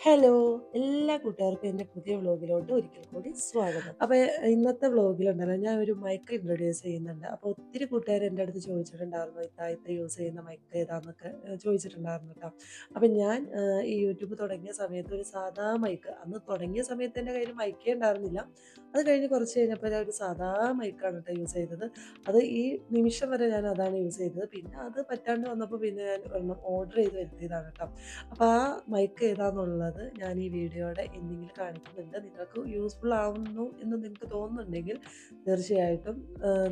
Hello! എല്ലാ കൂട്ടുകാർക്കും എൻ്റെ പുതിയ വ്ലോഗിലോട്ട് ഒരിക്കൽ കൂടി സ്വാഗതം. അപ്പോൾ ഇന്നത്തെ വ്ലോഗിലുണ്ടല്ലോ ഞാൻ ഒരു മൈക്ക് ഇൻട്രൊഡ്യൂസ് ചെയ്യുന്നുണ്ട്. അപ്പോൾ ഒത്തിരി കൂട്ടുകാർ എൻ്റെ അടുത്ത് ചോദിച്ചിട്ടുണ്ടായിരുന്നു, ഇത്ത യൂസ് ചെയ്യുന്ന മൈക്ക് ഏതാന്നൊക്കെ ചോദിച്ചിട്ടുണ്ടായിരുന്നു കേട്ടോ. അപ്പോൾ ഞാൻ ഈ യൂട്യൂബ് തുടങ്ങിയ സമയത്ത് ഒരു സാധാ മൈക്ക്, അന്ന് തുടങ്ങിയ സമയത്ത് എൻ്റെ കയ്യിൽ മൈക്കേ ഉണ്ടായിരുന്നില്ല. അത് കഴിഞ്ഞ് കുറച്ച് കഴിഞ്ഞപ്പോൾ ഞാൻ ഒരു സാധാ മൈക്കാണ് കേട്ടോ യൂസ് ചെയ്തത്. അത് ഈ നിമിഷം വരെ ഞാൻ അതാണ് യൂസ് ചെയ്തത്. പിന്നെ അത് പറ്റാണ്ട് വന്നപ്പോൾ പിന്നെ ഞാൻ ഒരെണ്ണം ഓർഡർ ചെയ്ത് വരുത്തിയതാണ് കേട്ടോ. അപ്പോൾ ആ മൈക്ക് ഏതാന്നുള്ളത് ഞാൻ ഈ വീഡിയോയുടെ എൻഡിങ്ങിൽ കാണിക്കുന്നുണ്ട്. നിങ്ങൾക്ക് യൂസ്ഫുൾ ആവുന്നു എന്ന് നിങ്ങൾക്ക് തോന്നുന്നുണ്ടെങ്കിൽ തീർച്ചയായിട്ടും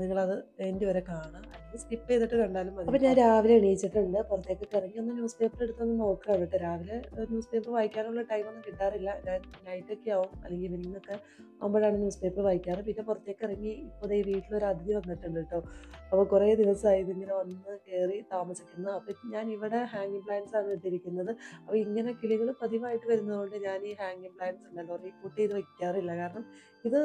നിങ്ങളത് എൻഡ് വരെ കാണുക. അല്ലെങ്കിൽ സ്കിപ്പ് ചെയ്തിട്ട് കണ്ടാലും മതി. അപ്പോൾ ഞാൻ രാവിലെ എണീച്ചിട്ടുണ്ട്. പുറത്തേക്കൊക്കെ ഇറങ്ങി ഒന്ന് ന്യൂസ് പേപ്പർ എടുത്തൊന്ന് നോക്കുകയാണ് കേട്ടോ. രാവിലെ ന്യൂസ് പേപ്പർ വായിക്കാനുള്ള ടൈമൊന്നും കിട്ടാറില്ല. ഞാൻ നൈറ്റൊക്കെ ആവും അല്ലെങ്കിൽ ഈവനിംഗ് ഒക്കെ ആകുമ്പോഴാണ് ന്യൂസ് പേപ്പർ വായിക്കാറ്. പിന്നെ പുറത്തേക്ക് ഇറങ്ങി ഇപ്പോൾ ദേ വീട്ടിലൊരു അതിഥി വന്നിട്ടുണ്ട് കേട്ടോ. അപ്പോൾ കുറേ ദിവസമായി ഇതിങ്ങനെ വന്ന് കയറി താമസിക്കുന്നു. അപ്പം ഞാൻ ഇവിടെ ഹാങ്ങിങ് പ്ലാന്റ്സ് ആണ് ഇട്ടിരിക്കുന്നത്. അപ്പോൾ ഇങ്ങനെ കിളികൾ പതിവായിട്ട് വരുന്നതുകൊണ്ട് ഞാൻ ഈ ഹാങ്ങിങ് പ്ലാന്റ്സ് ഉണ്ടല്ലോ റിപ്പോർട്ട് ചെയ്ത് വെക്കാറില്ല. കാരണം ഇത്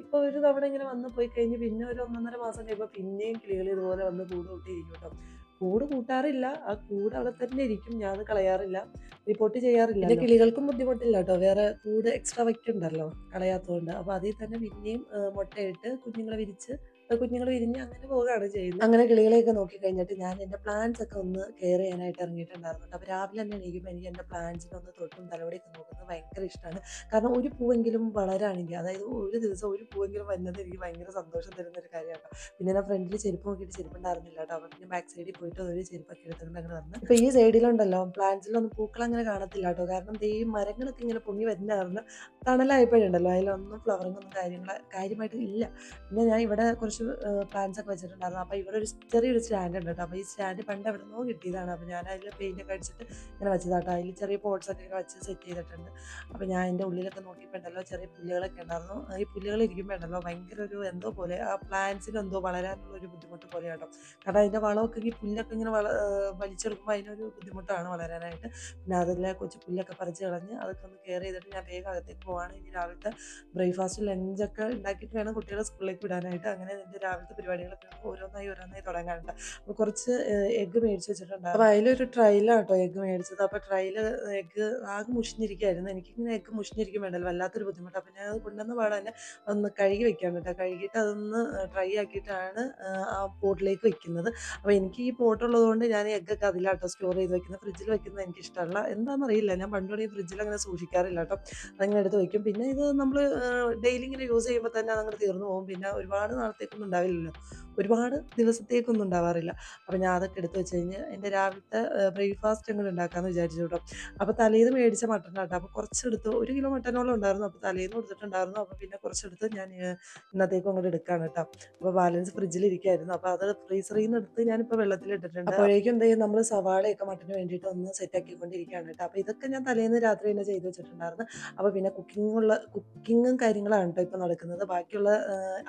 ഇപ്പോൾ ഒരു തവണ ഇങ്ങനെ വന്ന് പോയി കഴിഞ്ഞ് പിന്നെ ഒരു 1 1/2 മാസം കഴിയുമ്പോൾ പിന്നെയും കിളികൾ ഇതുപോലെ വന്ന് കൂട് കൂട്ടിയിരിക്കും കേട്ടോ. കൂട് കൂട്ടാറില്ല, ആ കൂട് അവിടെ തന്നെ ഇരിക്കും. ഞാൻ അത് കളയാറില്ല, റിപ്പോർട്ട് ചെയ്യാറില്ല. പിന്നെ കിളികൾക്കും ബുദ്ധിമുട്ടില്ല കേട്ടോ, വേറെ കൂട് എക്സ്ട്രാ വയ്ക്കുന്നുണ്ടല്ലോ കളയാത്തതുകൊണ്ട്. അപ്പോൾ അതിൽ തന്നെ പിന്നെയും മുട്ടയിട്ട് കുഞ്ഞുങ്ങൾ വിരിഞ്ഞ് അങ്ങനെ പോവുകയാണ് ചെയ്യുന്നത്. അങ്ങനെ കിളികളെയൊക്കെ നോക്കി കഴിഞ്ഞിട്ട് ഞാൻ എൻ്റെ പ്ലാന്റ്സ് ഒക്കെ ഒന്ന് കെയർ ചെയ്യാനായിട്ട് ഇറങ്ങിയിട്ടുണ്ടായിരുന്നു. അപ്പോൾ രാവിലെ തന്നെ എണീക്കുമ്പോൾ എനിക്ക് എൻ്റെ പ്ലാന്റ്സിനെ ഒന്ന് തൊട്ടും തലോടിയൊക്കെ നോക്കുന്നത് ഭയങ്കര ഇഷ്ടമാണ്. കാരണം ഒരു പൂവെങ്കിലും വളരാണെങ്കിൽ, അതായത് ഒരു ദിവസം ഒരു പൂവെങ്കിലും വരുന്നത് എനിക്ക് ഭയങ്കര സന്തോഷം തരുന്ന ഒരു കാര്യമാണ്. പിന്നെ ഞാൻ ഫ്രണ്ടിൽ ചെരുപ്പ് നോക്കിയിട്ട് ചെരുപ്പുണ്ടായിരുന്നില്ല കേട്ടോ. അപ്പോൾ പിന്നെ ബാക്ക് സൈഡിൽ പോയിട്ട് ഒരു ചെരുപ്പൊക്കെ എടുത്തുകൊണ്ട് അങ്ങനെ വന്ന് ഇപ്പോൾ ഈ സൈഡിലുണ്ടല്ലോ പ്ലാന്റ്സിലൊന്നും പൂക്കൾ അങ്ങനെ കാണത്തില്ല കേട്ടോ. കാരണം ഈ മരങ്ങളൊക്കെ ഇങ്ങനെ പൊങ്ങി വരുന്ന കാരണം തണലായപ്പോഴുണ്ടല്ലോ അതിലൊന്നും ഫ്ലവറിങ് ഒന്നും കാര്യമായിട്ട് ഇല്ല. പിന്നെ ഞാൻ ഇവിടെ കുറച്ച് പ്ലാന്റ്സ് ഒക്കെ വെച്ചിട്ടുണ്ടായിരുന്നു. അപ്പോൾ ഇവിടെ ഒരു ചെറിയൊരു സ്റ്റാൻഡ് ഉണ്ട് കേട്ടോ. അപ്പോൾ ഈ സ്റ്റാൻഡ് പണ്ട് എവിടുന്നോ കിട്ടിയതാണ്. അപ്പോൾ ഞാൻ അതിൽ പെയിൻ്റ് ഒക്കെ അടിച്ചിട്ട് ഇങ്ങനെ വെച്ചതാട്ടോ. അതിൽ ചെറിയ പോട്ട്സ് ഒക്കെ വെച്ച് സെറ്റ് ചെയ്തിട്ടുണ്ട്. അപ്പോൾ ഞാൻ അതിൻ്റെ ഉള്ളിലൊക്കെ നോക്കിയപ്പോൾ ഉണ്ടല്ലോ ചെറിയ പുല്ലുകളൊക്കെ ഉണ്ടായിരുന്നു. ഈ പുല്ലുകൾ ഇരിക്കുമ്പോൾ ഉണ്ടല്ലോ ഭയങ്കര ഒരു എന്തോ പോലെ ആ പ്ലാന്റ്സിന് എന്തോ വളരാനുള്ള ഒരു ബുദ്ധിമുട്ട് പോലെ കേട്ടോ. കാരണം അതിൻ്റെ വളമൊക്കെ ഈ പുല്ലൊക്കെ ഇങ്ങനെ വലിച്ചെടുക്കുമ്പോൾ അതിനൊരു ബുദ്ധിമുട്ടാണ് വളരാനായിട്ട്. പിന്നെ അതിലെ കൊച്ചു പുല്ലൊക്കെ പറിച്ച് കളഞ്ഞ് അതൊക്കെ ഒന്ന് കെയർ ചെയ്തിട്ട് ഞാൻ വേഗം അകത്തേക്ക് പോവാണ്. ഇനി രാവിലത്തെ ബ്രേക്ക്ഫാസ്റ്റ് ലഞ്ചൊക്കെ ഉണ്ടാക്കിയിട്ട് വേണം കുട്ടികളെ സ്കൂളിലേക്ക് വിടാനായിട്ട്. അങ്ങനെ എൻ്റെ രാവിലത്തെ പരിപാടികളൊക്കെ ഓരോന്നായി തുടങ്ങാനുണ്ട്. അപ്പോൾ കുറച്ച് എഗ്ഗ് മേടിച്ച് വെച്ചിട്ടുണ്ട്. അപ്പോൾ അതിലൊരു ട്രൈയിലാട്ടോ എഗ്ഗ് മേടിച്ചത്. അപ്പോൾ ട്രൈയിൽ എഗ്ഗ് ആകെ മുഷിഞ്ഞിരിക്കുകയായിരുന്നു. എനിക്കിങ്ങനെ എഗ്ഗ് മുഷിഞ്ഞിരിക്കും വേണ്ടല്ലോ, വല്ലാത്തൊരു ബുദ്ധിമുട്ട്. അപ്പോൾ ഞാൻ അത് കൊണ്ടുവന്ന പാടെ തന്നെ ഒന്ന് കഴുകി വെക്കാൻ കേട്ടോ. കഴുകിയിട്ട് അതൊന്ന് ഡ്രൈ ആക്കിയിട്ടാണ് ആ പോട്ടിലേക്ക് വെക്കുന്നത്. അപ്പോൾ എനിക്ക് ഈ പോട്ടുള്ളത് കൊണ്ട് ഞാൻ എഗ്ഗൊക്കെ അതിലാട്ടോ സ്റ്റോർ ചെയ്ത് വെക്കുന്നത്. ഫ്രിഡ്ജിൽ വെക്കുന്നത് എനിക്കിഷ്ടമല്ല. എന്താണെന്നറിയില്ല, ഞാൻ പണ്ട് തുടങ്ങി ഫ്രിഡ്ജിൽ അങ്ങനെ സൂക്ഷിക്കാറില്ല കേട്ടോ. അതങ്ങനെ എടുത്ത് വെക്കും. പിന്നെ ഇത് നമ്മൾ ഡെയിലി ഇങ്ങനെ യൂസ് ചെയ്യുമ്പോൾ തന്നെ അതങ്ങോട്ട് തീർന്നു പോകും. പിന്നെ ഒരുപാട് നാളത്തേക്കൊന്നും ഉണ്ടാവില്ലല്ലോ, ഒരുപാട് ദിവസത്തേക്കൊന്നും ഉണ്ടാവാറില്ല. അപ്പോൾ ഞാൻ അതൊക്കെ എടുത്ത് വെച്ച് കഴിഞ്ഞ് എൻ്റെ രാവിലത്തെ ബ്രേക്ക്ഫാസ്റ്റ് അങ്ങോട്ട് ഉണ്ടാക്കാമെന്ന് വിചാരിച്ചു കേട്ടോ. അപ്പോൾ തലേന്ന് മേടിച്ച മട്ടനാട്ടോ. അപ്പോൾ കുറച്ചെടുത്ത് 1 കിലോ മട്ടനോളം ഉണ്ടായിരുന്നു. അപ്പോൾ തലേന്ന് കൊടുത്തിട്ടുണ്ടായിരുന്നു. അപ്പോൾ പിന്നെ കുറച്ചെടുത്ത് ഞാൻ ഇന്നത്തേക്കും അങ്ങോട്ട് എടുക്കുകയാണ് കേട്ടോ. അപ്പോൾ ബാലൻസ് ഫ്രിഡ്ജിലിരിക്കുകയായിരുന്നു. അപ്പോൾ അത് ഫ്രീസറിൽ നിന്ന് എടുത്ത് ഞാനിപ്പോൾ വെള്ളത്തിലിട്ടിട്ടുണ്ട്. അപ്പോഴേക്കും എന്ത് ചെയ്യും, നമ്മൾ സവാളയൊക്കെ മട്ടന് വേണ്ടിയിട്ട് ഒന്ന് സെറ്റാക്കിക്കൊണ്ടിരിക്കുകയാണ് കേട്ടോ. അപ്പോൾ ഇതൊക്കെ ഞാൻ തലേന്ന് രാത്രി തന്നെ ചെയ്ത് വെച്ചിട്ടുണ്ടായിരുന്നു. അപ്പോൾ പിന്നെ കുക്കിങ്ങും കാര്യങ്ങളാണ് കേട്ടോ ഇപ്പോൾ നടക്കുന്നത്. ബാക്കിയുള്ള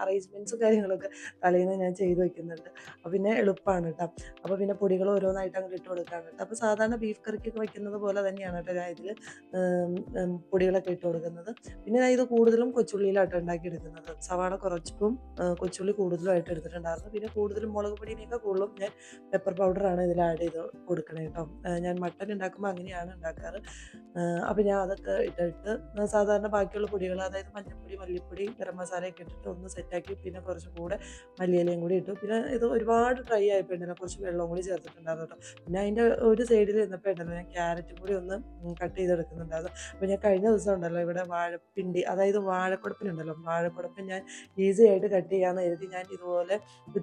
അറേഞ്ച്മെൻറ്റ്സും കാര്യങ്ങളൊക്കെ തലേന്ന് ഞാൻ ചെയ്ത് വെക്കുന്നുണ്ട്. അപ്പോൾ പിന്നെ എളുപ്പമാണ് കേട്ടോ. അപ്പോൾ പിന്നെ പൊടികൾ ഓരോന്നായിട്ട് അങ്ങോട്ട് ഇട്ട് കൊടുക്കുകയാണ് കേട്ടോ. അപ്പോൾ സാധാരണ ബീഫ് കറിക്കൊക്കെ വെക്കുന്നത് പോലെ തന്നെയാണ് കേട്ടോ ഞാൻ ഇതിൽ പൊടികളൊക്കെ ഇട്ട് കൊടുക്കുന്നത്. പിന്നെ ഞാൻ ഇത് കൂടുതലും കൊച്ചുള്ളിയിലാട്ടോ ഉണ്ടാക്കിയെടുക്കുന്നത്. സവാള കുറച്ചും കൊച്ചുള്ളി കൂടുതലുമായിട്ട് എടുത്തിട്ടുണ്ടായിരുന്നു. പിന്നെ കൂടുതലും മുളക് പൊടിയിനേക്കാൾ കൂടുതലും ഞാൻ പെപ്പർ പൗഡറാണ് ഇതിൽ ആഡ് ചെയ്ത് കൊടുക്കണേ കേട്ടോ. ഞാൻ മട്ടൻ ഉണ്ടാക്കുമ്പോൾ അങ്ങനെയാണ് ഉണ്ടാക്കാറ്. അപ്പോൾ ഞാൻ അതൊക്കെ ഇട്ടിട്ട് സാധാരണ ബാക്കിയുള്ള പൊടികൾ, അതായത് മഞ്ഞൾപ്പൊടി, മല്ലിപ്പൊടി, ഗരം മസാലയൊക്കെ ഇട്ടിട്ട് ഒന്ന് സെറ്റാക്കി പിന്നെ കുറച്ചും കൂടെ മല്ലിയിലയും കൂടി ഇട്ടു. പിന്നെ ഇത് ഒരുപാട് ഡ്രൈ ആയപ്പോഴത്തേനും കുറച്ച് വെള്ളവും കൂടി ചേർത്തിട്ടുണ്ടായിരുന്നു കേട്ടോ. പിന്നെ അതിൻ്റെ ഒരു സൈഡിൽ ഇരുന്നപ്പോൾ ഉണ്ടല്ലോ ഞാൻ ക്യാരറ്റും കൂടി ഒന്ന് കട്ട് ചെയ്തെടുക്കുന്നുണ്ടായിരുന്നു. അപ്പോൾ ഞാൻ കഴിഞ്ഞ ദിവസം ഉണ്ടല്ലോ ഇവിടെ വാഴപ്പിണ്ടി, അതായത് വാഴക്കുടപ്പിനുണ്ടല്ലോ, വാഴക്കുടപ്പ് ഞാൻ ഈസി ആയിട്ട് കട്ട് ചെയ്യാമെന്ന് കരുതി ഞാൻ ഇതുപോലെ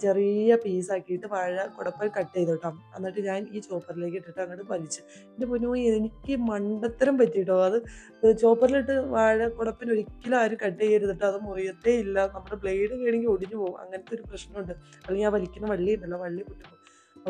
ചെറിയ പീസാക്കിയിട്ട് വാഴക്കുടപ്പ് കട്ട് ചെയ്തു കേട്ടോ. എന്നിട്ട് ഞാൻ ഈ ചോപ്പറിലേക്ക് ഇട്ടിട്ട് അങ്ങോട്ട് വലിച്ചു. എൻ്റെ പൊന്നോ, എനിക്ക് മണ്ടത്തരം പറ്റിയിട്ടോ. അത് ചോപ്പറിലിട്ട് വാഴക്കുടപ്പിന് ഒരിക്കലും ആരും കട്ട് ചെയ്യരുത് കേട്ടോ. അത് മുറിയത്തേ ഇല്ല. നമ്മുടെ ബ്ലേഡ് വേണമെങ്കിൽ ഒടിഞ്ഞു പോകും. അങ്ങനത്തെ ഒരു പ്രശ്നമുണ്ട്. അല്ലെങ്കിൽ ആ വലിക്കുന്ന വള്ളി ഉണ്ടല്ലോ, വള്ളി പൊട്ടിപ്പോകും.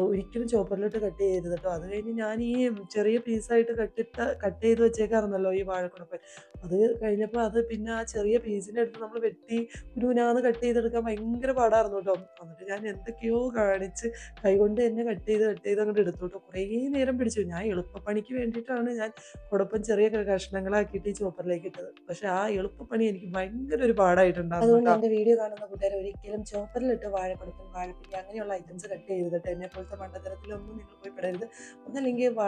ഒരിക്കലും ചോപ്പറിലിട്ട് കട്ട് ചെയ്യരുത് കേട്ടോ. അത് കഴിഞ്ഞ് ഞാൻ ഈ ചെറിയ പീസായിട്ട് കട്ട് ചെയ്ത് വെച്ചേക്കാറുണ്ടല്ലോ ഈ വാഴക്കുടപ്പ്. അത് കഴിഞ്ഞപ്പോൾ അത് പിന്നെ ആ ചെറിയ പീസിൻ്റെ അടുത്ത് നമ്മൾ വെട്ടി കുനുകുനാന്ന് കട്ട് ചെയ്തെടുക്കാൻ ഭയങ്കര പാടായിരുന്നു കേട്ടോ. എന്നിട്ട് ഞാൻ എന്തൊക്കെയോ കാണിച്ച് കൈകൊണ്ട് തന്നെ കട്ട് ചെയ്ത് അങ്ങോട്ട് എടുത്തു കേട്ടോ. കുറേ നേരം പിടിച്ചു. ഞാൻ എളുപ്പപ്പണിക്ക് വേണ്ടിയിട്ടാണ് ഞാൻ കുടപ്പം ചെറിയ കഷ്ണങ്ങളാക്കിയിട്ട് ഈ ചോപ്പറിലേക്ക് ഇട്ടത്. പക്ഷെ ആ എളുപ്പപ്പണി എനിക്ക് ഭയങ്കര ഒരു പാടായിട്ടുണ്ടായിരുന്നു. അതുകൊണ്ട് എൻ്റെ വീഡിയോ കാണുന്ന കൂട്ടുകാർ ഒരിക്കലും ചോപ്പറിലിട്ട് വാഴക്കുടപ്പൻ, വാഴപ്പിണ്ടി അങ്ങനെയുള്ള ഐറ്റംസ് കട്ട് ചെയ്തിട്ട് എന്നെ പോലത്തെ മണ്ടത്തരത്തിലൊന്നും നിങ്ങൾ പോയി പെടരുത്. ഒന്നല്ലെങ്കിൽ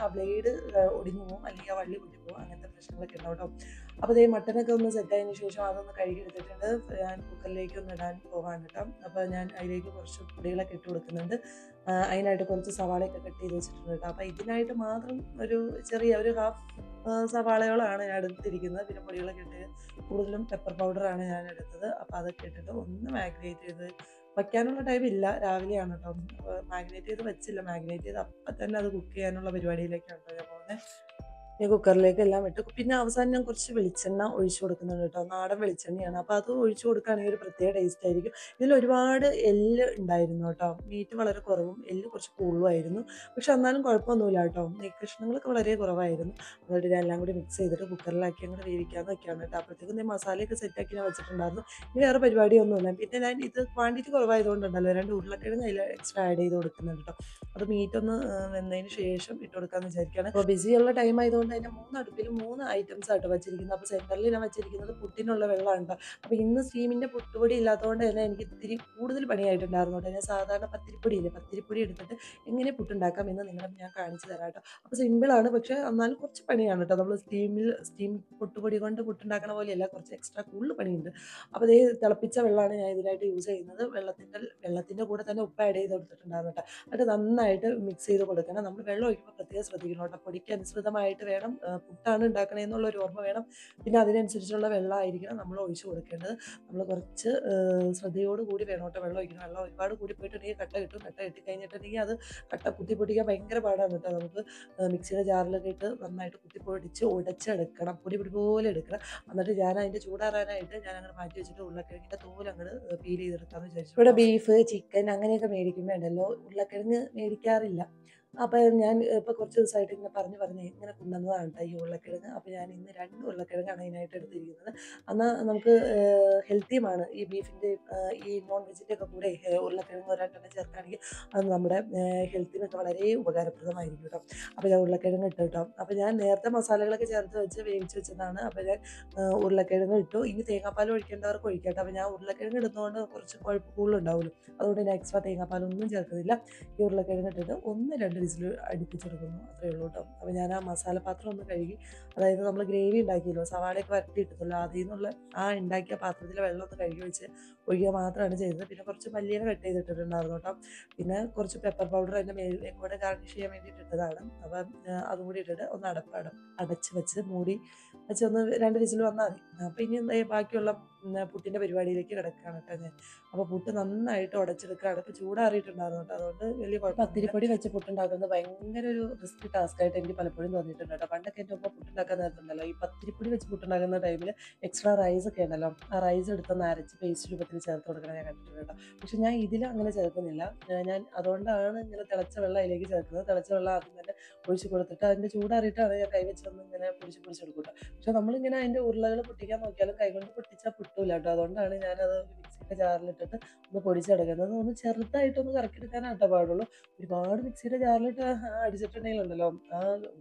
ആ ബ്ലേഡ് ഒടിഞ്ഞു പോകും, അല്ലെങ്കിൽ ആ വള്ളി പൊട്ടിപ്പോകും. അങ്ങനത്തെ കഷ്ണങ്ങളൊക്കെ ഉണ്ടാവും കേട്ടോ. അപ്പോൾ ഇതേ മട്ടനൊക്കെ ഒന്ന് സെറ്റായതിന് ശേഷം അതൊന്ന് കഴുകിയെടുത്തിട്ടുണ്ട്. ഞാൻ കുക്കറിലേക്ക് ഒന്ന് ഇടാൻ പോകാൻ കേട്ടോ. അപ്പോൾ ഞാൻ അതിലേക്ക് കുറച്ച് പൊടികളൊക്കെ ഇട്ട് കൊടുക്കുന്നുണ്ട്. അതിനായിട്ട് കുറച്ച് സവാളയൊക്കെ കട്ട് ചെയ്ത് വെച്ചിട്ടുണ്ട് കേട്ടോ. അപ്പോൾ ഇതിനായിട്ട് മാത്രം ചെറിയ ഒരു ഹാഫ് സവാളയോളമാണ് ഞാൻ എടുത്തിരിക്കുന്നത്. പിന്നെ പൊടികളൊക്കെ ഇട്ട് കൂടുതലും പെപ്പർ പൗഡറാണ് ഞാൻ എടുത്തത്. അപ്പോൾ അതൊക്കെ ഇട്ടിട്ട് ഒന്ന് മാഗ്നേറ്റ് ചെയ്ത് വയ്ക്കാനുള്ള ടൈമില്ല, രാവിലെയാണ് കേട്ടോ. മാഗ്നേറ്റ് ചെയ്ത് വെച്ചില്ല, മാഗ്നേറ്റ് ചെയ്ത് അപ്പം തന്നെ അത് കുക്ക് ചെയ്യാനുള്ള പരിപാടിയിലേക്കാണ് കേട്ടോ ഞാൻ പോകുന്നത്. ഞാൻ കുക്കറിലേക്ക് എല്ലാം ഇട്ട് പിന്നെ അവസാനം ഞാൻ കുറച്ച് വെളിച്ചെണ്ണ ഒഴിച്ചു കൊടുക്കുന്നുണ്ട് കേട്ടോ. നാടൻ വെളിച്ചെണ്ണയാണ്. അപ്പോൾ അത് ഒഴിച്ചു കൊടുക്കുകയാണെങ്കിൽ ഒരു പ്രത്യേക ടേസ്റ്റ് ആയിരിക്കും. ഇതിൽ ഒരുപാട് എല്ല് ഉണ്ടായിരുന്നു കേട്ടോ. മീറ്റ് വളരെ കുറവും എല്ല് കുറച്ച് കൂടുതലുമായിരുന്നു. പക്ഷെ എന്നാലും കുഴപ്പമൊന്നുമില്ല കേട്ടോ. കഷ്ണങ്ങളൊക്കെ വളരെ കുറവായിരുന്നു. എന്നിട്ട് ഞാൻ എല്ലാം കൂടി മിക്സ് ചെയ്തിട്ട് കുക്കറിലാക്കി അങ്ങോട്ട് വേവിക്കാമെന്ന് വെക്കുകയാണ് കേട്ടോ. അപ്പോഴത്തേക്കും ഞാൻ മസാലയൊക്കെ സെറ്റാക്കി ഞാൻ വെച്ചിട്ടുണ്ടായിരുന്നു. ഇനി വേറെ പരിപാടിയൊന്നുമില്ല. പിന്നെ ഞാൻ ഇത് ക്വാണ്ടിറ്റി കുറവായതുകൊണ്ടുണ്ടല്ലോ 2 ഉരുളക്കിഴങ്ങ് അതിൽ എക്സ്ട്രാ ആഡ് ചെയ്ത് കൊടുക്കുന്നുണ്ട് കേട്ടോ. അത് മീറ്റൊന്ന് വെന്തതിന് ശേഷം ഇട്ട് കൊടുക്കാമെന്ന് വിചാരിക്കുകയാണ്. അപ്പോൾ ബിസിയുള്ള ടൈം ആയതുകൊണ്ട് അതിൻ്റെ 3 അടുപ്പിലും 3 ഐറ്റംസ് ആയിട്ട് വെച്ചിരിക്കുന്നത്. അപ്പോൾ സെൻറ്ററിൽ ഞാൻ വെച്ചിരിക്കുന്നത് പുട്ടിനുള്ള വെള്ളമാണ് കേട്ടോ. അപ്പോൾ ഇന്ന് സ്റ്റീമിൻ്റെ പുട്ടുപൊടി ഇല്ലാത്തതുകൊണ്ട് തന്നെ എനിക്ക് ഇത്തിരി കൂടുതൽ പണിയായിട്ടുണ്ടായിരുന്നു കേട്ടോ. ഞാൻ സാധാരണ പത്തിരിപ്പൊടിയില്ലേ, പത്തിരിപ്പൊടി എടുത്തിട്ട് എങ്ങനെ പുട്ടുണ്ടാക്കാം എന്ന് ഞാൻ കാണിച്ചു തരാം കേട്ടോ. അപ്പോൾ സിമ്പിളാണ്, പക്ഷേ എന്നാലും കുറച്ച് പണിയാണ് കേട്ടോ. നമ്മൾ സ്റ്റീം പുട്ടുപൊടി കൊണ്ട് പുട്ടുണ്ടാക്കണ പോലെയല്ല, കുറച്ച് എക്സ്ട്രാ കൂടുതൽ പണിയുണ്ട്. അപ്പോൾ ഇതേ തിളപ്പിച്ച വെള്ളമാണ് ഞാൻ ഇതിനായിട്ട് യൂസ് ചെയ്യുന്നത്. വെള്ളത്തിൻ്റെ കൂടെ തന്നെ ഉപ്പ് ആഡ് ചെയ്ത് കൊടുത്തിട്ടുണ്ടായിരുന്നു കേട്ടോ. അത് നന്നായിട്ട് മിക്സ് ചെയ്ത് കൊടുക്കണം. നമ്മൾ വെള്ളം ഒഴിക്കുമ്പോൾ പ്രത്യേകം ശ്രദ്ധിക്കണം കേട്ടോ. പൊടിക്ക് അനുസൃതമായിട്ട് വേണം, പുട്ടാണ് ഉണ്ടാക്കണതെന്നുള്ളൊരു ഓർമ്മ വേണം. പിന്നെ അതിനനുസരിച്ചുള്ള വെള്ളമായിരിക്കണം നമ്മൾ ഒഴിച്ചു കൊടുക്കേണ്ടത്. നമ്മൾ കുറച്ച് ശ്രദ്ധയോട് കൂടി വേണം കേട്ടോ വെള്ളം ഒഴിക്കണം. വെള്ളം ഒരുപാട് കൂടി പോയിട്ടുണ്ടെങ്കിൽ കട്ട കിട്ടും. കട്ട കിട്ടിക്കഴിഞ്ഞിട്ടുണ്ടെങ്കിൽ അത് കുത്തി പൊട്ടിക്കാൻ ഭയങ്കര പാടാണ് കേട്ടോ. നമുക്ക് മിക്സിയുടെ ജാറിലൊക്കെ ഇട്ട് നന്നായിട്ട് കുത്തി പൊടിച്ച് ഉടച്ചെടുക്കണം, പൊടി പോലെ എടുക്കണം. എന്നിട്ട് ഞാൻ അതിൻ്റെ ചൂടാറാനായിട്ട് ഞാൻ അങ്ങനെ മാറ്റി വെച്ചിട്ട് ഉരുളക്കിഴങ്ങിൻ്റെ തോലങ്ങോട്ട് പീൽ ചെയ്തെടുക്കാമെന്ന് വിചാരിച്ചു. ഇവിടെ ബീഫ്, ചിക്കൻ അങ്ങനെയൊക്കെ മേടിക്കുമ്പോൾ ഉണ്ടല്ലോ ഉരുളക്കിഴങ്ങ് മേടിക്കാറില്ല. അപ്പോൾ ഞാൻ ഇപ്പോൾ കുറച്ച് ദിവസമായിട്ട് ഇങ്ങനെ പറഞ്ഞ് ഇങ്ങനെ കൊണ്ടുവന്നതാണ് കേട്ടോ ഈ ഉരുളക്കിഴങ്ങ്. അപ്പോൾ ഞാൻ ഇന്ന് 2 ഉരുളക്കിഴങ്ങാണ് ഇതിനായിട്ട് എടുത്തിരിക്കുന്നത്. എന്നാൽ നമുക്ക് ഹെൽത്തിയുമാണ്. ഈ ബീഫിൻ്റെ ഈ നോൺ വെജിൻ്റെ ഒക്കെ കൂടെ ഉരുളക്കിഴങ്ങ് ഒരെണ്ണം ചേർക്കുകയാണെങ്കിൽ അത് നമ്മുടെ ഹെൽത്തിനൊക്കെ വളരെ ഉപകാരപ്രദമായിരിക്കും കേട്ടോ. അപ്പോൾ ഞാൻ ഉരുളക്കിഴങ്ങ് ഇട്ടു കേട്ടോ. അപ്പോൾ ഞാൻ നേരത്തെ മസാലകളൊക്കെ ചേർത്ത് വെച്ച് വേവിച്ച് വെച്ചതാണ്. അപ്പോൾ ഞാൻ ഉരുളക്കിഴങ്ങ് ഇട്ടു. ഇനി തേങ്ങാപ്പാൽ ഒഴിക്കേണ്ടവർക്ക് ഒഴിക്കട്ടെ. അപ്പോൾ ഞാൻ ഉരുളക്കിഴങ്ങ് ഇടുന്നതുകൊണ്ട് കുറച്ച് കുഴപ്പം കൂടുതലുണ്ടാവുമല്ലോ, അതുകൊണ്ട് ഞാൻ എക്സ്ട്രാ തേങ്ങാപ്പാലൊന്നും ചേർക്കുന്നില്ല. ഈ ഉരുളക്കിഴങ്ങ് ഇട്ടിട്ട് 1-2 വിസിൽ അടുപ്പിച്ചെടുക്കുന്നു, അത്രയേ ഉള്ളൂ കേട്ടോ. അപ്പോൾ ഞാൻ ആ മസാലപാത്രം ഒന്ന് കഴുകി, അതായത് നമ്മൾ ഗ്രേവി ഉണ്ടാക്കിയല്ലോ, സവാളയൊക്കെ വരട്ടി ഇട്ടല്ലോ, അതിൽ നിന്നുള്ള ആ ഉണ്ടാക്കിയ പാത്രത്തിലെ വെള്ളം ഒന്ന് കഴുകി വെച്ച് ഒഴിക്കുക മാത്രമാണ് ചെയ്തത്. പിന്നെ കുറച്ച് മല്ലിയില കട്ട് ചെയ്തിട്ടുണ്ടായിരുന്നു കേട്ടോ. പിന്നെ കുറച്ച് പെപ്പർ പൗഡർ അതിൻ്റെ മേലിലേക്ക് കൂടെ ഗാർണിഷ് ചെയ്യാൻ വേണ്ടിയിട്ട് ഇട്ടതാണ്. അപ്പം അതും കൂടി ഇട്ടിട്ട് ഒന്ന് അടച്ച് വെച്ച് മൂടി വെച്ച് ഒന്ന് 2 വിസിൽ വന്നാൽ മതി. അപ്പോൾ ഇനി ബാക്കിയുള്ള പുട്ടിൻ്റെ പരിപാടിയിലേക്ക് കിടക്കുകയാണ് കേട്ടോ ഞാൻ. അപ്പോൾ പുട്ട് നന്നായിട്ട് ഉടച്ചെടുക്കുകയാണ്. ഇപ്പോൾ ചൂടാറിയിട്ടുണ്ടായിരുന്നു കേട്ടോ, അതുകൊണ്ട് വലിയ കുഴപ്പം. പത്തിരിപ്പൊടി വെച്ച് പുട്ടുണ്ടാക്കുന്നത് ഭയങ്കര ഒരു റിസ്ക് ടാസ്ക് ആയിട്ട് എനിക്ക് പലപ്പോഴും തോന്നിയിട്ടുണ്ട് കേട്ടോ. പണ്ടൊക്കെ എൻ്റെ ഒപ്പം പുട്ടുണ്ടാക്കാൻ നേരത്തുണ്ടല്ലോ, ഈ പത്തിരിപ്പൊടി വെച്ച് പുട്ടുണ്ടാക്കുന്ന ടൈമിൽ എക്സ്ട്രാ റൈസ് ഒക്കെ ഉണ്ടല്ലോ, ആ റൈസ് എടുത്തൊന്ന് അരച്ച് പേസ്റ്റ് രൂപത്തിൽ ചേർത്ത് കൊടുക്കണം ഞാൻ കണ്ടിട്ടുണ്ട് കേട്ടോ. പക്ഷെ ഞാൻ ഇതിൽ അങ്ങനെ ചേർക്കുന്നില്ല. ഞാൻ അതുകൊണ്ടാണ് ഇങ്ങനെ തിളച്ച വെള്ളം അതിലേക്ക് ചേർക്കുന്നത്. തിളച്ച വെള്ളം ആദ്യം തന്നെ ഒഴിച്ച് കൊടുത്തിട്ട് അതിൻ്റെ ചൂടാറിയിട്ടാണ് ഞാൻ കൈവച്ചൊന്ന് ഇങ്ങനെ പൊടിച്ചെടുക്കും കേട്ടോ. പക്ഷെ നമ്മളിങ്ങനെ അതിൻ്റെ ഉരുളകൾ പൊട്ടിക്കാൻ നോക്കിയാലും കൈകൊണ്ട് പൊട്ടിച്ചാൽ പൊട്ടൂല കേട്ടോ. അതുകൊണ്ടാണ് ഞാനത് മിക്സിയുടെ ജാറിലിട്ടിട്ട് ഒന്ന് പൊടിച്ചെടുക്കുന്നത്. ഒന്ന് ചെറുതായിട്ടൊന്ന് കറക്കിയെടുക്കാനാണ് കേട്ടോ പാടുള്ളൂ. ഒരുപാട് മിക്സിയുടെ ജാറിലിട്ട് അടിച്ചിട്ടുണ്ടെങ്കിലുണ്ടല്ലോ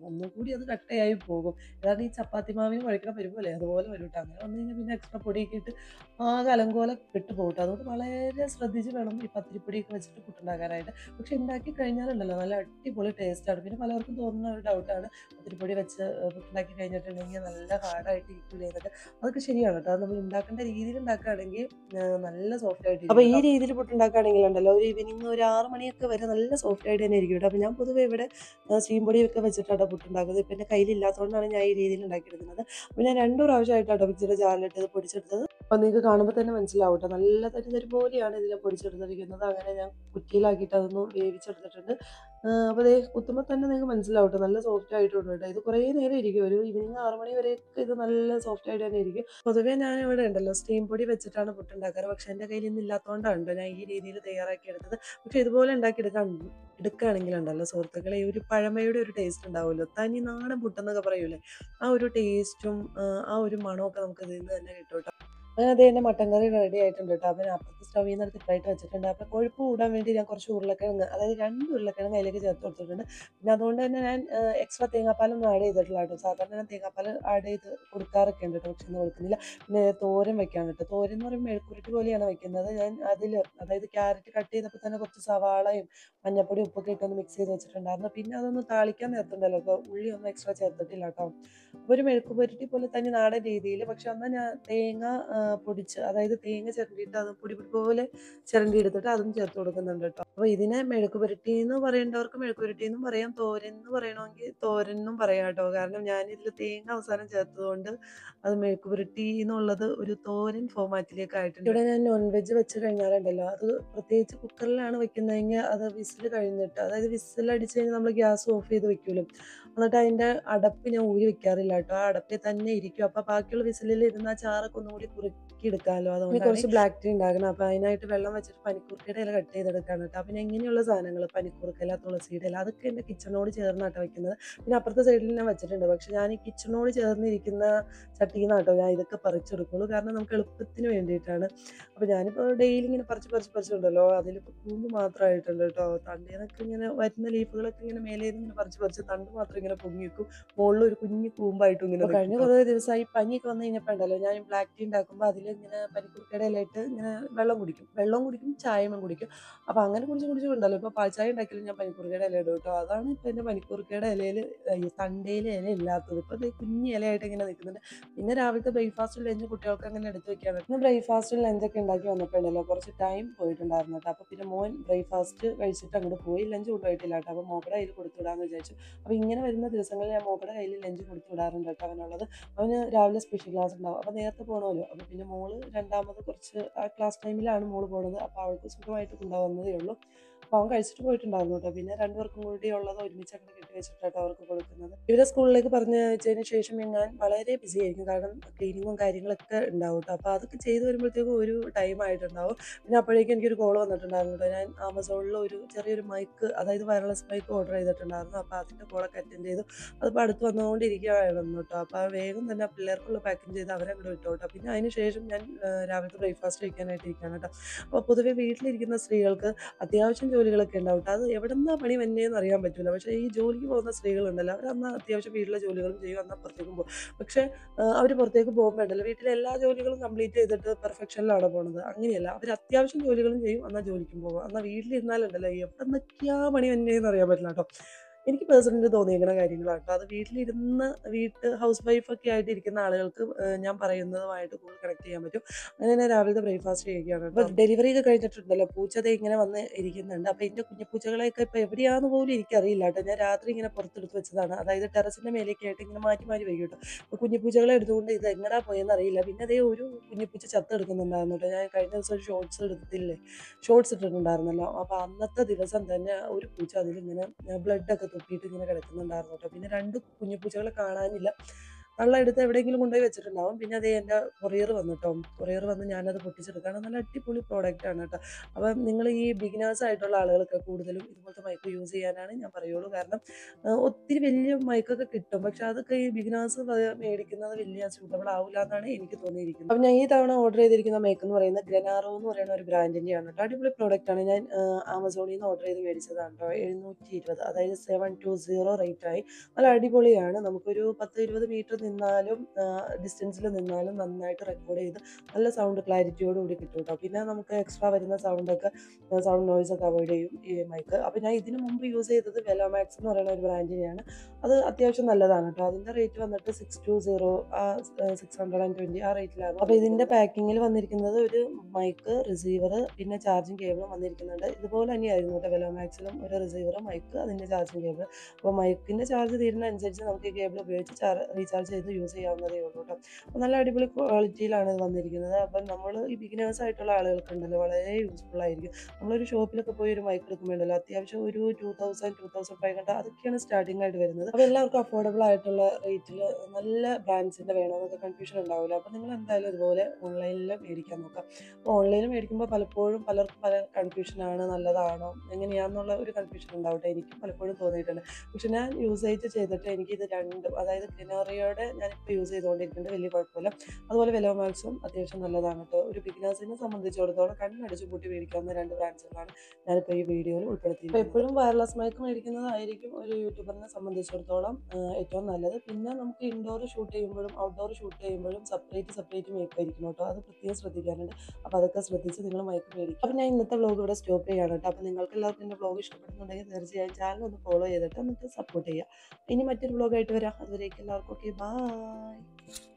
ഒന്നും കൂടി അത് കട്ടയായി പോകും. അതായത് ഈ ചപ്പാത്തി മാവിന് കുഴക്കണം വരുമ്പോലെ അതുപോലെ വരും കേട്ടോ. അങ്ങനെ വന്നു കഴിഞ്ഞാൽ പിന്നെ എക്സ്ട്രാ പൊടിയൊക്കെ ഇട്ട് കലങ്കോല വിട്ടു പോകട്ടെ. അതുകൊണ്ട് വളരെ ശ്രദ്ധിച്ച് വേണം ഈ പത്തിരിപ്പൊടിയൊക്കെ വെച്ചിട്ട് പുട്ടുണ്ടാക്കാനായിട്ട്. പക്ഷെ ഉണ്ടാക്കി കഴിഞ്ഞാലുണ്ടല്ലോ നല്ല അടിപൊളി ടേസ്റ്റാണ്. പിന്നെ പലർക്കും തോന്നുന്ന ഒരു ഡൗട്ടാണ്, പത്തിരിപ്പൊടി വെച്ച് പുട്ടുണ്ടാക്കി കഴിഞ്ഞിട്ടുണ്ടെങ്കിൽ നല്ല ഹാർഡായിട്ട് ഇരിക്കില്ല എന്നൊക്കെ. അതൊക്കെ ശരിയാണ് കേട്ടോ. അത് നമ്മൾ ഉണ്ടാക്കേണ്ട രീതിയിൽ ഉണ്ടാക്കുകയാണെങ്കിൽ നല്ല സോഫ്റ്റ് ആയിട്ട്. അപ്പോൾ ഈ രീതിയിൽ പുട്ടുണ്ടാക്കുകയാണെങ്കിൽ ഉണ്ടല്ലോ ഒരു ഈവനിങ് ഒരു 6 മണിയൊക്കെ വരെ നല്ല സോഫ്റ്റ് ആയിട്ട് തന്നെ ഇരിക്കും കേട്ടോ. അപ്പോൾ ഞാൻ പൊതുവെ ഇവിടെ സ്റ്റീം പൊടിയൊക്കെ വെച്ചിട്ടാണ് പുട്ടുണ്ടാക്കുന്നത്. ഇപ്പം എൻ്റെ കയ്യിലില്ലാത്തതുകൊണ്ടാണ് ഞാൻ ഈ രീതിയിൽ ഉണ്ടാക്കിയെടുക്കുന്നത്. അപ്പോൾ ഞാൻ 2 പ്രാവശ്യമായിട്ടാണ് മിക്സിയുടെ ജാറിലിട്ടത് പൊടിച്ചെടുത്തത്. അപ്പോൾ നിങ്ങൾക്ക് കാണുമ്പോൾ തന്നെ മനസ്സിലാവും കേട്ടോ, നല്ല തരി പോലെയാണ് ഇതിൽ പൊടിച്ചെടുത്തിരിക്കുന്നത്. അങ്ങനെ ഞാൻ കുറ്റിയിലാക്കിയിട്ട് അതൊന്ന് വേവിച്ചെടുത്തിട്ടുണ്ട്. അപ്പോൾ അതേ കുത്തുമ്പോൾ തന്നെ നിങ്ങൾക്ക് മനസ്സിലാവും കേട്ടോ, നല്ല സോഫ്റ്റ് ആയിട്ടുണ്ട് കേട്ടോ. ഇത് കുറേ നേരം ഇരിക്കും, ഒരു ഈവനിങ് 6 മണി വരെയൊക്കെ ഇത് നല്ല സോഫ്റ്റ് ആയിട്ട് തന്നെ ഇരിക്കും. പൊതുവേ ഞാൻ ഇവിടെ ഉണ്ടല്ലോ സ്റ്റീം പൊടി വെച്ചിട്ടാണ് പുട്ടുണ്ടാക്കാറ്. പക്ഷേ എൻ്റെ കയ്യിൽ ഇന്ന് ഇല്ലാത്തതുകൊണ്ടാണ് ഞാൻ ഈ രീതിയിൽ തയ്യാറാക്കി എടുത്തത്. പക്ഷേ ഇതുപോലെ എടുക്കുകയാണെങ്കിലുണ്ടല്ലോ സുഹൃത്തുക്കളെ, ഈ ഒരു പഴമയുടെ ഒരു ടേസ്റ്റ് ഉണ്ടാവുമല്ലോ, തനി നാടൻ പുട്ടെന്നൊക്കെ പറയൂലേ, ആ ഒരു ടേസ്റ്റും ആ ഒരു മണമൊക്കെ നമുക്ക് ഇതിൽ നിന്ന് തന്നെ കിട്ടും കേട്ടോ. അങ്ങനെ അതേ എൻ്റെ മട്ടൻ കറി റെഡി ആയിട്ടുണ്ട് കേട്ടോ. അപ്പം ഞാൻ അപ്പുറത്തെ സ്റ്റൗവിൽ നിന്ന് എടുത്ത് ഇപ്പുറമായിട്ട് വെച്ചിട്ടുണ്ട്. അപ്പോൾ കൊഴുപ്പ് കൂടാൻ വേണ്ടി ഞാൻ കുറച്ച് ഉരുളക്കിഴങ്ങ്, അതായത് 2 ഉരുളക്കിഴങ്ങ് അതിലേക്ക് ചേർത്ത് കൊടുത്തിട്ടുണ്ട്. പിന്നെ അതുകൊണ്ട് തന്നെ ഞാൻ എക്സ്ട്രാ തേങ്ങാപ്പാലൊന്നും ആഡ് ചെയ്തിട്ടില്ല കേട്ടോ. സാധാരണ ഞാൻ തേങ്ങാപ്പാൽ ആഡ് ചെയ്ത് കൊടുക്കാറൊക്കെ ഉണ്ട് കേട്ടോ. പക്ഷെ ഇന്ന് കൊടുക്കുന്നില്ല. പിന്നെ തോരൻ വെക്കാൻ കേട്ടോ. തോരൻ എന്ന് പറയുമ്പോൾ മെഴുക്കുരുട്ടി പോലെയാണ് വെക്കുന്നത്. ഞാൻ അതിൽ, അതായത് ക്യാരറ്റ് കട്ട് ചെയ്തപ്പോൾ തന്നെ കുറച്ച് സവാളയും മഞ്ഞപ്പൊടി ഉപ്പൊക്കെ ഇട്ടൊന്ന് മിക്സ് ചെയ്ത് വെച്ചിട്ടുണ്ടായിരുന്നു. പിന്നെ അതൊന്ന് താളിക്കാൻ നേരത്തുണ്ടല്ലോ, അപ്പോൾ ഉള്ളിയൊന്നും എക്സ്ട്രാ ചേർത്തിട്ടില്ല കേട്ടോ. അപ്പോൾ ഒരു മെഴുക്ക് പുരട്ടി പോലെ തന്നെ നാടൻ രീതിയിൽ. പക്ഷെ എന്നാൽ ഞാൻ തേങ്ങ പൊടിച്ച്, അതായത് തേങ്ങ ചിരണ്ടിയിട്ട് അത് പൊടി പൊടി പോലെ ചിരണ്ടി എടുത്തിട്ട് അതും ചേർത്ത് കൊടുക്കുന്നുണ്ട് കേട്ടോ. അപ്പോൾ ഇതിനെ മെഴുക്ക് പുരട്ടി എന്ന് പറയേണ്ടവർക്ക് മെഴുക്ക് പുരട്ടി എന്നും പറയാം, തോരൻ എന്ന് പറയണമെങ്കിൽ തോരൻ എന്നും പറയാം കേട്ടോ. കാരണം ഞാനിതിൽ തേങ്ങ അവസാനം ചേർത്തതുകൊണ്ട് അത് മെഴുക്ക് പുരട്ടി എന്നുള്ളത് ഒരു തോരൻ ഫോമാറ്റിലേക്ക് ആയിട്ടുണ്ട്. ഇവിടെ ഞാൻ നോൺ വെജ് വെച്ച് കഴിഞ്ഞാലുണ്ടല്ലോ, അത് പ്രത്യേകിച്ച് കുക്കറിലാണ് വെക്കുന്നതെങ്കിൽ അത് വിസിൽ കഴിഞ്ഞിട്ട്, അതായത് വിസിൽ അടിച്ച് കഴിഞ്ഞാൽ നമ്മൾ ഗ്യാസ് ഓഫ് ചെയ്ത് വെക്കുമല്ലോ, എന്നിട്ട് അതിൻ്റെ അടപ്പ് ഞാൻ ഊരി വെക്കാറില്ല കേട്ടോ. ആ അടപ്പിൽ തന്നെ ഇരിക്കും. അപ്പോൾ ബാക്കിയുള്ള വിസിലിൽ ഇരുന്ന് ആ ചാറൊക്കെ ഒന്നും കൂടി കുറുക്കി എടുക്കാമല്ലോ. അതുകൊണ്ട് കുറച്ച് ബ്ലാക്ക് ടീ ഉണ്ടാക്കണം. അപ്പോൾ അതിനായിട്ട് വെള്ളം വെച്ചിട്ട് പനിക്കൂർക്കയുടെ ഇല കട്ട് ചെയ്തെടുക്കാണ് കേട്ടോ. പിന്നെ ഇങ്ങനെയുള്ള സാധനങ്ങൾ, പനിക്കൂർക്കയില, തുളസിയുടെ ഇല, അതൊക്കെ എൻ്റെ കിച്ചണോട് ചേർന്നാട്ടോ വെക്കുന്നത്. പിന്നെ അപ്പുറത്തെ സൈഡിൽ ഞാൻ വെച്ചിട്ടുണ്ട്. പക്ഷെ ഞാൻ ഈ കിച്ചണോട് ചേർന്നിരിക്കുന്ന ചട്ടിയിൽ നിന്നാട്ടോ ഞാൻ ഇതൊക്കെ പറിച്ചെടുക്കുള്ളൂ. കാരണം നമുക്ക് എളുപ്പത്തിന് വേണ്ടിയിട്ടാണ്. അപ്പോൾ ഞാനിപ്പോൾ ഡെയിലി ഇങ്ങനെ പറിച്ചുണ്ടല്ലോ, അതിലിപ്പോൾ കൂമ്പ് മാത്രമായിട്ടുണ്ട് കേട്ടോ. തണ്ടിൽ നിന്നൊക്കെ ഇങ്ങനെ വരുന്ന ലീഫുകളൊക്കെ ഇങ്ങനെ മേലെ നിന്ന് ഇങ്ങനെ പറിച്ച് തണ്ട് മാത്രം ഇങ്ങനെ പൊങ്ങി വെക്കും. മുകളിൽ ഒരു കുഞ്ഞു കൂമ്പായിട്ടും ഇങ്ങനെ. കഴിഞ്ഞ കുറേ ദിവസമായി പനിയൊക്കെ വന്നു കഴിഞ്ഞപ്പോൾ ഉണ്ടല്ലോ, ഞാൻ ബ്ലാക്ക് ടീ ഉണ്ടാക്കുമ്പോൾ അതിൽ ഇങ്ങനെ പനിക്കൂർക്കയുടെ ഇലയിട്ട് ഇങ്ങനെ വെള്ളം കുടിക്കും, ചായയും കുടിക്കും. അപ്പോൾ അങ്ങനെ കുടിച്ചുണ്ടല്ലോ, ഇപ്പോൾ പാൽച്ചായ ഉണ്ടാക്കിയാലും ഞാൻ പനിക്കൂർക്കയുടെ ഇല ഇടും കേട്ടോ. അതാണ് ഇപ്പോൾ എൻ്റെ പനിക്കൂർക്കയുടെ ഇലയിൽ ഈ തണ്ടയിൽ ഇല ഇല്ലാത്തത്. ഇപ്പോൾ ഇത് കുഞ്ഞ് ഇലയായിട്ട് ഇങ്ങനെ നിൽക്കുന്നുണ്ട്. പിന്നെ രാവിലത്തെ ബ്രേക്ക്ഫാസ്റ്റും ലഞ്ചും കുട്ടികൾക്ക് അങ്ങനെ എടുത്ത് വെക്കാണ്. പിന്നെ ബ്രേക്ക്ഫാസ്റ്റും ലഞ്ചൊക്കെ ഉണ്ടാക്കി വന്നപ്പോൾ ഉണ്ടല്ലോ കുറച്ച് ടൈം പോയിട്ടുണ്ടായിരുന്നു കേട്ടോ. അപ്പോൾ പിന്നെ മോൻ ബ്രേക്ക്ഫാസ്റ്റ് കഴിച്ചിട്ട് അങ്ങോട്ട് പോയി, ലഞ്ച് കൊണ്ടുപോയിട്ടില്ല കേട്ടോ. അപ്പോൾ മോക്കടെ കയ്യിൽ കൊടുത്തു വിടാമെന്ന് വിചാരിച്ചു. അപ്പോൾ ഇങ്ങനെ വരുന്ന ദിവസങ്ങളിൽ ഞാൻ മോക്കടെ കയ്യിൽ ലഞ്ച് കൊടുത്തു വിടാറുണ്ട് കേട്ടോ. അവനുള്ളത്, അവന് രാവിലെ സ്പെഷ്യൽ ക്ലാസ് ഉണ്ടാവും. അപ്പോൾ നേരത്തെ പോകണമല്ലോ. അപ്പോൾ പിന്നെ മോള് രണ്ടാമത് കുറച്ച് ആ ക്ലാസ് ടൈമിലാണ് മോള് പോണത്. അപ്പോൾ അവൾക്ക് സുഖമായിട്ട് കൊണ്ടുപോകുന്നതേ ഉള്ളൂ. അപ്പോൾ അവൻ കഴിച്ചിട്ട് പോയിട്ടുണ്ടായിരുന്നു കേട്ടോ. പിന്നെ രണ്ടുപേർക്കും കൂടി ഉള്ളത് ഒരുമിച്ച് അങ്ങനെ കെട്ടി വെച്ചിട്ടാണ് അവർക്ക് കൊടുക്കുന്നത്. ഇവരെ സ്കൂളിലേക്ക് പറഞ്ഞയച്ചതിന് ശേഷം ഞാൻ വളരെ ബിസി ആയിരിക്കും. കാരണം ക്ലീനിങ്ങും കാര്യങ്ങളൊക്കെ ഉണ്ടാവും കേട്ടോ. അപ്പോൾ അതൊക്കെ ചെയ്ത് വരുമ്പോഴത്തേക്കും ഒരു ടൈം ആയിട്ടുണ്ടാവും. പിന്നെ അപ്പോഴേക്കും എനിക്കൊരു കോൾ വന്നിട്ടുണ്ടായിരുന്നു കേട്ടോ. ഞാൻ ആമസോണിൽ ഒരു ചെറിയൊരു മൈക്ക്, അതായത് വയർലെസ് മൈക്ക് ഓർഡർ ചെയ്തിട്ടുണ്ടായിരുന്നു. അപ്പോൾ അതിൻ്റെ കോളൊക്കെ അറ്റൻഡ് ചെയ്തു. അതിപ്പോൾ അടുത്ത് വന്നുകൊണ്ടിരിക്കുകയായിരുന്നു കേട്ടോ. അപ്പോൾ വേഗം തന്നെ പിള്ളേർക്കുള്ള പാക്കിങ് ചെയ്ത് അവരങ്ങോട്ട് വിട്ടു കേട്ടോ. പിന്നെ അതിന് ശേഷം ഞാൻ രാവിലത്തെ ബ്രേക്ക്ഫാസ്റ്റ് കഴിക്കാനായിട്ട് ഇരിക്കുകയാണ് കേട്ടോ. അപ്പോൾ പൊതുവെ വീട്ടിലിരിക്കുന്ന സ്ത്രീകൾക്ക് അത്യാവശ്യം ജോലികളൊക്കെ ഉണ്ടാവും കേട്ടോ. അത് എവിടെ നിന്നാണ് പണി വന്നേന്ന് അറിയാൻ പറ്റില്ല. പക്ഷേ ഈ ജോലിക്ക് പോകുന്ന സ്ത്രീകളുണ്ടല്ലോ, അവർ അന്ന് അത്യാവശ്യം വീട്ടിലെ ജോലികളും ചെയ്യും, അന്ന് പുറത്തേക്കും പോകും. പക്ഷേ അവർ പുറത്തേക്ക് പോകുമ്പോൾ ഉണ്ടല്ലോ, വീട്ടിലെ എല്ലാ ജോലികളും കംപ്ലീറ്റ് ചെയ്തിട്ട് പെർഫെക്ഷനിലാണ് പോകുന്നത്. അങ്ങനെയല്ല, അവർ അത്യാവശ്യം ജോലികളും ചെയ്യും, എന്നാൽ ജോലിക്കും പോകും. എന്നാൽ വീട്ടിലിരുന്നാലുണ്ടല്ലോ എവിടെ നിന്നൊക്കെയാ പണി വന്നേന്ന് അറിയാൻ പറ്റില്ല കേട്ടോ. എനിക്ക് പേഴ്സണലി തോന്നിയിരിക്കുന്ന കാര്യങ്ങളാണ് കേട്ടോ. അത് വീട്ടിലിരുന്ന് ഹൗസ് വൈഫൊക്കെ ആയിട്ട് ഇരിക്കുന്ന ആളുകൾക്ക് ഞാൻ പറയുന്നതുമായിട്ട് കൂടുതൽ കണക്ട് ചെയ്യാൻ പറ്റും. അങ്ങനെ തന്നെ രാവിലത്തെ ബ്രേക്ക്ഫാസ്റ്റ് കഴിക്കുകയാണ് കേട്ടോ. അപ്പോൾ ഡെലിവറി ഒക്കെ കഴിഞ്ഞിട്ടുണ്ടല്ലോ, പൂച്ച ദേ ഇങ്ങനെ വന്ന് ഇരിക്കുന്നുണ്ട്. അപ്പോൾ എൻ്റെ കുഞ്ഞിപ്പൂച്ചകളെയൊക്കെ ഇപ്പോൾ എവിടെയാണെന്ന് പോലും എനിക്കറിയില്ല കേട്ടോ. ഞാൻ രാത്രി ഇങ്ങനെ പുറത്തെടുത്ത് വെച്ചതാണ്. അതായത് ടെറസിൻ്റെ മേലേക്ക് ആയിട്ട് ഇങ്ങനെ മാറ്റി വയ്ക്കും കേട്ടോ. അപ്പോൾ കുഞ്ഞിപ്പൂച്ചകളെ എടുത്തുകൊണ്ട് ഇത് എങ്ങടാ പോയെന്ന് അറിയില്ല. പിന്നെ അതേ ഒരു കുഞ്ഞിപ്പൂച്ച ചത്തെടുക്കുന്നുണ്ടായിരുന്നു കേട്ടോ. ഞാൻ കഴിഞ്ഞ ദിവസം ഒരു ഷോർട്സ് ഇട്ടിട്ടുണ്ടായിരുന്നല്ലോ. അപ്പോൾ അന്നത്തെ ദിവസം തന്നെ ഒരു പൂച്ച അതിലിങ്ങനെ ബ്ലഡൊക്കെ തുപ്പിയിട്ട് ഇങ്ങനെ കിടക്കുന്നുണ്ടായിരുന്നു കേട്ടോ. പിന്നെ 2 കുഞ്ഞിപ്പൂച്ചകളെ കാണാനില്ല. തള്ള എടുത്ത് എവിടെയെങ്കിലും കൊണ്ടുപോയി വെച്ചിട്ടുണ്ടാവും. പിന്നെ അതേ എൻ്റെ കൊറിയർ വന്നു കേട്ടോ. കൊറിയർ വന്ന് ഞാനത് പൊട്ടിച്ചെടുക്കുകയാണ്. നല്ല അടിപൊളി പ്രോഡക്റ്റാണ് കേട്ടോ. അപ്പം നിങ്ങൾ ഈ ബിഗിനേഴ്സ് ആയിട്ടുള്ള ആളുകളൊക്കെ കൂടുതലും ഇതുപോലത്തെ മൈക്ക് യൂസ് ചെയ്യാനാണ് ഞാൻ പറയുള്ളൂ. കാരണം ഒത്തിരി വലിയ മൈക്കൊക്കെ കിട്ടും. പക്ഷെ അതൊക്കെ ഈ ബിഗിനേഴ്സ് മേടിക്കുന്നത് വലിയ സ്യൂട്ടബിൾ ആവില്ല എന്നാണ് എനിക്ക് തോന്നിയിരിക്കുന്നത്. അപ്പം ഞാൻ ഈ തവണ ഓർഡർ ചെയ്തിരിക്കുന്ന മൈക്ക് എന്ന് പറയുന്നത് ഗ്രനാറോ എന്ന് പറയുന്ന ഒരു ബ്രാൻഡിൻ്റെയാണ് കേട്ടോ. അടിപൊളി പ്രോഡക്റ്റാണ്. ഞാൻ ആമസോണിൽ നിന്ന് ഓർഡർ ചെയ്ത് മേടിച്ചതാണ് കേട്ടോ. 720, അതായത് 720 റേറ്റായി. നല്ല അടിപൊളിയാണ്. നമുക്കൊരു 10-20 മീറ്റർ നിന്നാലും ഡിസ്റ്റൻസിൽ നിന്നാലും നന്നായിട്ട് റെക്കോർഡ് ചെയ്ത് നല്ല സൗണ്ട് ക്ലാരിറ്റിയോട് കൂടി കിട്ടും കേട്ടോ. പിന്നെ നമുക്ക് എക്സ്ട്രാ വരുന്ന സൗണ്ട് നോയ്സൊക്കെ അവോയ്ഡ് ചെയ്യും ഈ മൈക്ക്. അപ്പോൾ ഞാൻ ഇതിന് മുമ്പ് യൂസ് ചെയ്തത് വെലോമാക്സ് എന്ന് പറയുന്ന ഒരു ബ്രാൻഡിനെയാണ്. അത് അത്യാവശ്യം നല്ലതാണ് കേട്ടോ. അതിൻ്റെ റേറ്റ് വന്നിട്ട് 620, 620 ആ റേറ്റിലാണ്. അപ്പോൾ ഇതിൻ്റെ പാക്കിങ്ങിൽ വന്നിരിക്കുന്നത് ഒരു മൈക്ക്, റിസീവർ, പിന്നെ ചാർജിങ് കേബിളും വന്നിരിക്കുന്നുണ്ട്. ഇതുപോലെ തന്നെയായിരുന്നു കേട്ടോ വെലോമാക്സിലും, ഒരു റിസീവർ, മൈക്ക്, അതിൻ്റെ ചാർജിങ് കേബിൾ. അപ്പോൾ മൈക്കിൻ്റെ ചാർജ് തീരുന്നതനുസരിച്ച് നമുക്ക് ഈ കേബിൾ ഉപയോഗിച്ച് റീചാർജ് ചെയ്ത് യൂസ് ചെയ്യാവുന്നതേ ഉള്ളൂ കേട്ടോ. അപ്പോൾ നല്ല അടിപൊളി ക്വാളിറ്റിയിലാണ് ഇത് വന്നിരിക്കുന്നത്. അപ്പം നമ്മൾ ഈ ബിഗിനേഴ്സ് ആയിട്ടുള്ള ആളുകൾക്കുണ്ടല്ലോ വളരെ യൂസ്ഫുൾ ആയിരിക്കും. നമ്മളൊരു ഷോപ്പിലൊക്കെ പോയി ഒരു മൈക്ക് എടുക്കുമ്പോഴല്ലോ അത്യാവശ്യം ഒരു 2000, 2500 അതൊക്കെയാണ് സ്റ്റാർട്ടിംഗ് ആയിട്ട് വരുന്നത്. അപ്പോൾ എല്ലാവർക്കും അഫോർഡബിൾ ആയിട്ടുള്ള റേറ്റിൽ നല്ല ബ്രാൻഡ്സിൻ്റെ വേണമെന്നൊക്കെ കൺഫ്യൂഷൻ ഉണ്ടാവില്ല. അപ്പോൾ നിങ്ങൾ എന്തായാലും ഇതുപോലെ ഓൺലൈനിൽ മേടിക്കാൻ നോക്കാം. അപ്പോൾ ഓൺലൈനിൽ മേടിക്കുമ്പോൾ പലപ്പോഴും പലർക്കും പല കൺഫ്യൂഷനാണ്, നല്ലതാണോ എങ്ങനെയാണെന്നുള്ള ഒരു കൺഫ്യൂഷൻ ഉണ്ടാവട്ടെ. എനിക്ക് പലപ്പോഴും തോന്നിയിട്ടുണ്ട്. പക്ഷെ ഞാൻ യൂസേജ് ചെയ്തിട്ട് എനിക്കിത് രണ്ടും, അതായത് ഗ്രെനോറിയോയുടെ ബ്രാൻഡുകളുടെ ഞാനിപ്പോൾ യൂസ് ചെയ്തുകൊണ്ടിരിക്കുന്നുണ്ട്, വലിയ കുഴപ്പമില്ല. അതുപോലെ വെലോമാക്സും അത്യാവശ്യം നല്ലതാണ് കേട്ടോ. ഒരു ബിഗിനേഴ്സിനെ സംബന്ധിച്ചിടത്തോളം കണ്ണടിച്ച് പൂട്ടി മേടിക്കാവുന്ന 2 ബ്രാൻഡ്സുകളാണ് ഞാനിപ്പോൾ ഈ വീഡിയോയിൽ ഉൾപ്പെടുത്തിയിരിക്കുന്നത്. അപ്പോൾ എപ്പോഴും വയർലെസ് മൈക്ക് മേടിക്കുന്നതായിരിക്കും ഒരു യൂട്യൂബറിനെ സംബന്ധിച്ചിടത്തോളം ഏറ്റവും നല്ലത്. പിന്നെ നമുക്ക് ഇൻഡോർ ഷൂട്ട് ചെയ്യുമ്പോഴും ഔട്ട്ഡോർ ഷൂട്ട് ചെയ്യുമ്പോഴും സെപ്പറേറ്റ് മൈക്ക് ആയിരിക്കും കേട്ടോ. അത് പ്രത്യേകം ശ്രദ്ധിക്കാനുണ്ട്. അപ്പോൾ അതൊക്കെ ശ്രദ്ധിച്ച് നിങ്ങൾ മൈക്ക് മേടിക്കും. അപ്പോൾ ഞാൻ ഇന്നത്തെ വ്ലോഗ് ഇവിടെ സ്റ്റോപ്പ് ചെയ്യാണ് കേട്ടോ. അപ്പോൾ നിങ്ങൾക്ക് എല്ലാവർക്കും എൻ്റെ വ്ലോഗ് ഇഷ്ടപ്പെടുന്നുണ്ടെങ്കിൽ തീർച്ചയായും ചാനൽ ഒന്ന് ഫോളോ ചെയ്തിട്ട് എന്നിട്ട് സപ്പോർട്ട് ചെയ്യുക. ഇനി മറ്റൊരു വ്ലോഗായിട്ട് വരാം. അതുവരേക്കും എല്ലാവർക്കും ഓക്കെ, ബൈ.